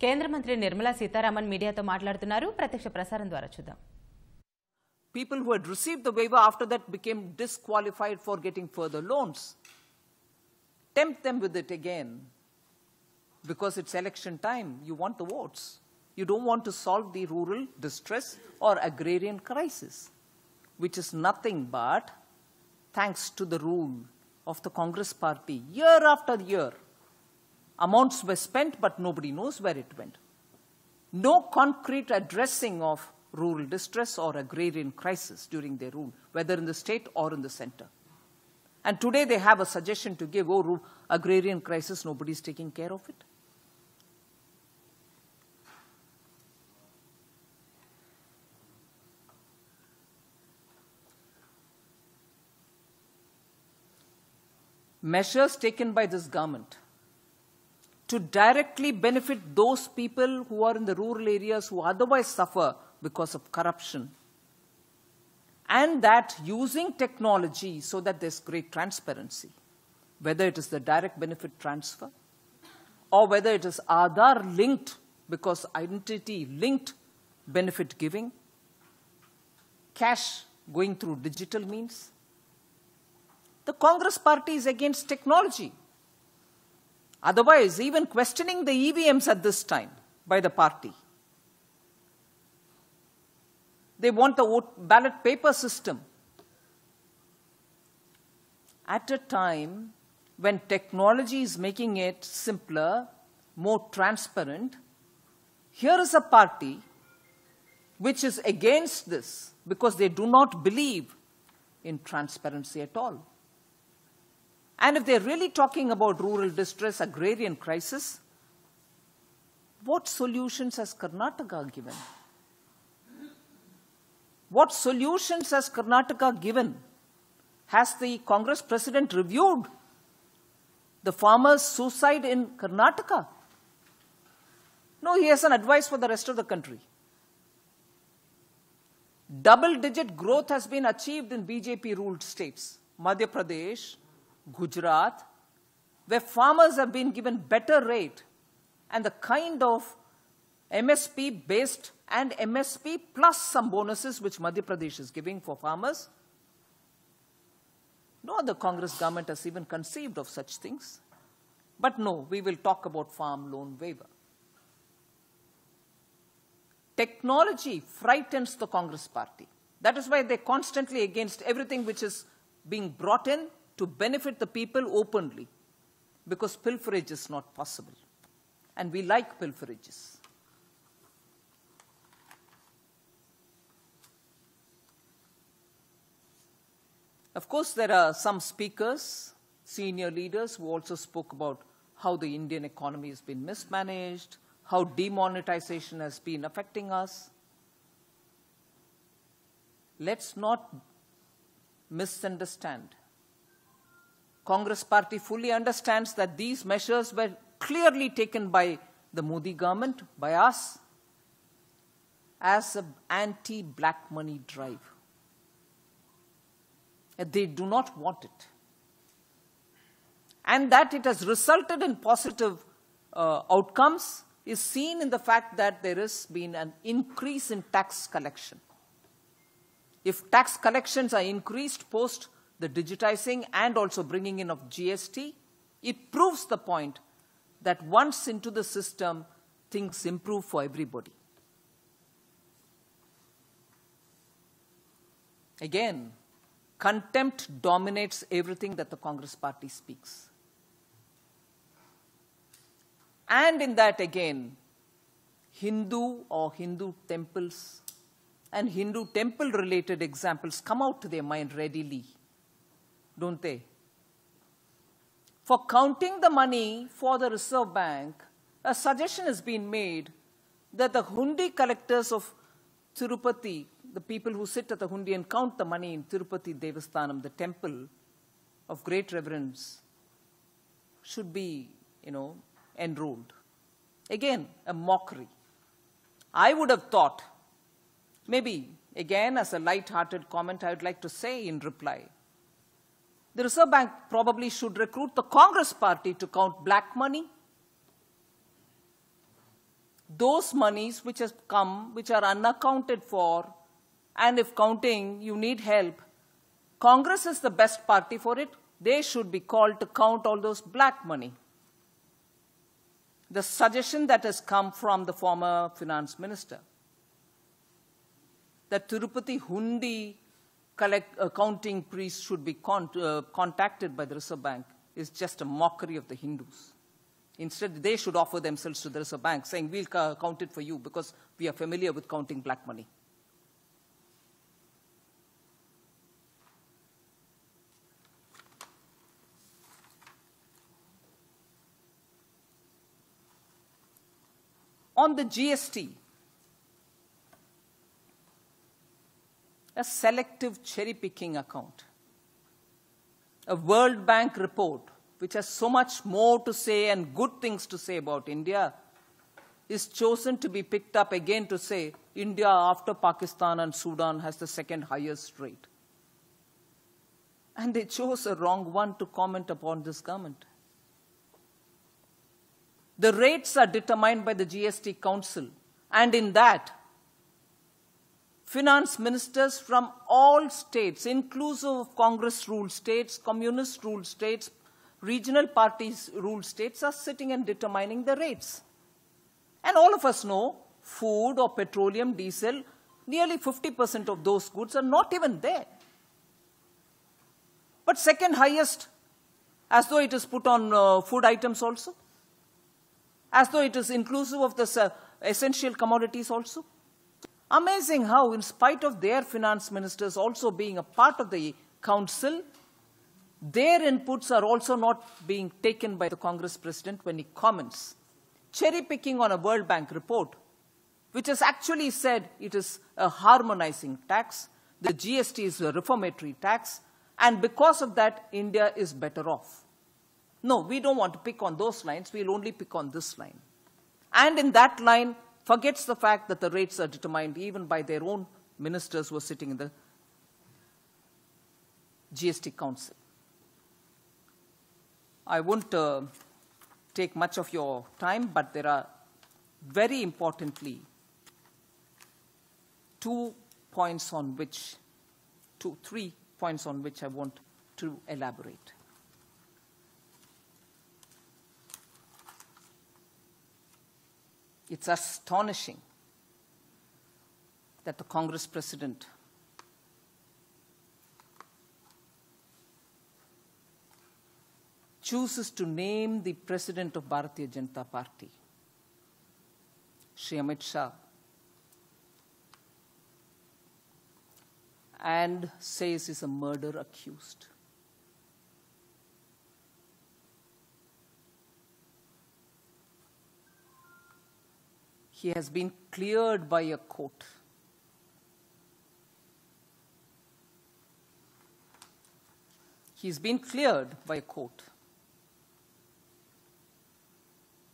కేంద్ర మంత్రి నిర్మలా సీతారామన్ మీడియాతో మాట్లాడుతున్నారు. ప్రత్యక్ష ప్రసారం ద్వారా చూద్దాం. People who had received the waiver after that became disqualified for getting further loans. Tempt them with it again. Because it's election time, you want the votes. You don't want to solve the rural distress or agrarian crisis, which is nothing but thanks to the rule of the Congress party. Year after year, amounts were spent, but nobody knows where it went. No concrete addressing of rural distress or agrarian crisis during their rule, whether in the state or in the center. And today they have a suggestion to give, oh, agrarian crisis, nobody is taking care of it. Measures taken by this government to directly benefit those people who are in the rural areas who otherwise suffer because of corruption, and that using technology so that there's great transparency, whether it is the direct benefit transfer or whether it is Aadhaar linked, because identity linked benefit giving, cash going through digital means. The Congress party is against technology. Otherwise, even questioning the EVMs at this time by the party. They want the ballot paper system. At a time when technology is making it simpler, more transparent, here is a party which is against this because they do not believe in transparency at all. And if they're really talking about rural distress, agrarian crisis, what solutions has Karnataka given? What solutions has Karnataka given? Has the Congress president reviewed the farmers' suicide in Karnataka? No, he has an advice for the rest of the country. Double-digit growth has been achieved in BJP-ruled states, Madhya Pradesh, Gujarat, where farmers have been given better rate and the kind of MSP-based and MSP plus some bonuses which Madhya Pradesh is giving for farmers. No other Congress government has even conceived of such things. But no, we will talk about farm loan waiver. Technology frightens the Congress party. That is why they're constantly against everything which is being brought in to benefit the people openly, because pilferage is not possible. And we like pilferages. Of course, there are some speakers, senior leaders, who also spoke about how the Indian economy has been mismanaged, how demonetization has been affecting us. Let's not misunderstand. Congress party fully understands that these measures were clearly taken by the Modi government, by us, as an anti-black money drive. They do not want it. And that it has resulted in positive outcomes is seen in the fact that there has been an increase in tax collection. If tax collections are increased post the digitizing and also bringing in of GST, it proves the point that once into the system, things improve for everybody. Again, contempt dominates everything that the Congress party speaks. And in that again, Hindu or Hindu temples and Hindu temple-related examples come out to their mind readily, don't they? For counting the money for the Reserve Bank, a suggestion has been made that the hundi collectors of Tirupati, the people who sit at the hundi and count the money in Tirupati Devasthanam, the temple of great reverence, should be, enrolled. Again, a mockery. I would have thought, maybe, again, as a light-hearted comment, I would like to say in reply, the Reserve Bank probably should recruit the Congress party to count black money. those monies which have come, which are unaccounted for, and if counting, you need help, Congress is the best party for it. They should be called to count all those black money. The suggestion that has come from the former finance minister, that Tirupati Hundi accounting priest should be contacted by the Reserve Bank, is just a mockery of the Hindus. Instead, they should offer themselves to the Reserve Bank, saying, we'll count it for you because we are familiar with counting black money. On the GST, a selective cherry-picking account, a World Bank report, which has so much more to say and good things to say about India, is chosen to be picked up again to say India, after Pakistan and Sudan, has the second highest rate. And they chose a wrong one to comment upon this government. The rates are determined by the GST Council, and in that, finance ministers from all states, inclusive of Congress-ruled states, communist-ruled states, regional parties-ruled states, are sitting and determining the rates. And all of us know food or petroleum, diesel, nearly 50% of those goods are not even there. But second highest, as though it is put on food items also, as though it is inclusive of the essential commodities also. Amazing how, in spite of their finance ministers also being a part of the council, their inputs are also not being taken by the Congress president when he comments. Cherry-picking on a World Bank report, which has actually said it is a harmonizing tax, the GST is a reformatory tax, and because of that, India is better off. No, we don't want to pick on those lines. We'll only pick on this line. And in that line, forgets the fact that the rates are determined even by their own ministers who are sitting in the GST Council. I won't take much of your time, but there are very importantly 3 points on which I want to elaborate. It's astonishing that the Congress president chooses to name the president of Bharatiya Janata Party, Shri Amit Shah, and says he's a murder accused. He has been cleared by a court. He's been cleared by a court.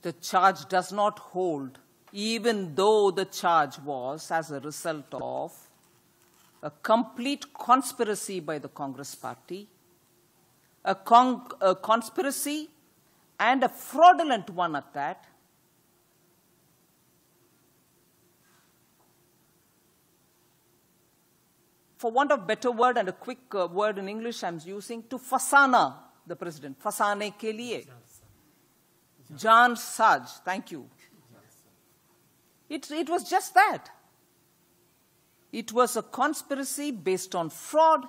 The charge does not hold, even though the charge was as a result of a complete conspiracy by the Congress party, a conspiracy and a fraudulent one at that, for want of a better word and a quick word in English I'm using, to fasana the president. Fasane ke liye. Jaan Saj, thank you. It was just that. It was a conspiracy based on fraud,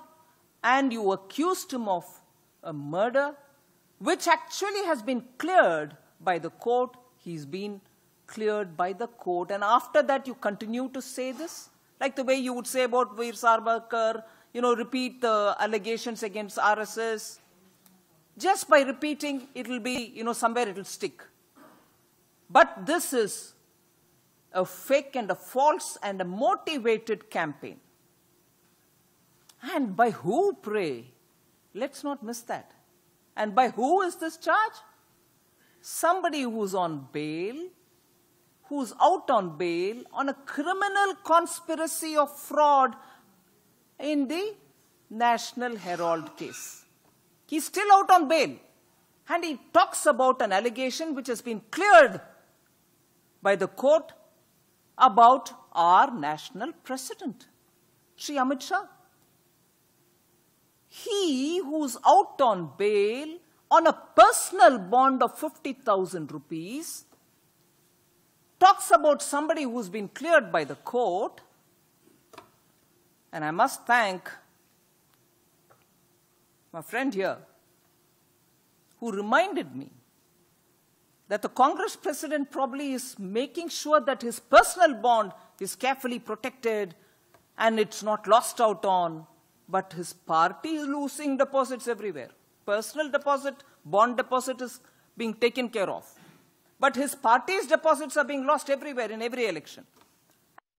and you accused him of a murder, which actually has been cleared by the court. He's been cleared by the court, and after that you continue to say this? Like the way you would say about Veer Savarkar, repeat the allegations against RSS. Just by repeating, it will be, somewhere it will stick. But this is a fake and a false and a motivated campaign. And by who, pray? Let's not miss that. And by who is this charge? Somebody who's on bail, who's out on bail on a criminal conspiracy of fraud in the National Herald case. He's still out on bail. And he talks about an allegation which has been cleared by the court about our national president, Shri Amit Shah. He who's out on bail on a personal bond of 50,000 rupees talks about somebody who's been cleared by the court. And I must thank my friend here who reminded me that the Congress president probably is making sure that his personal bond is carefully protected and it's not lost out on, but his party is losing deposits everywhere. Personal deposit, bond deposit is being taken care of. But his party's deposits are being lost everywhere in every election.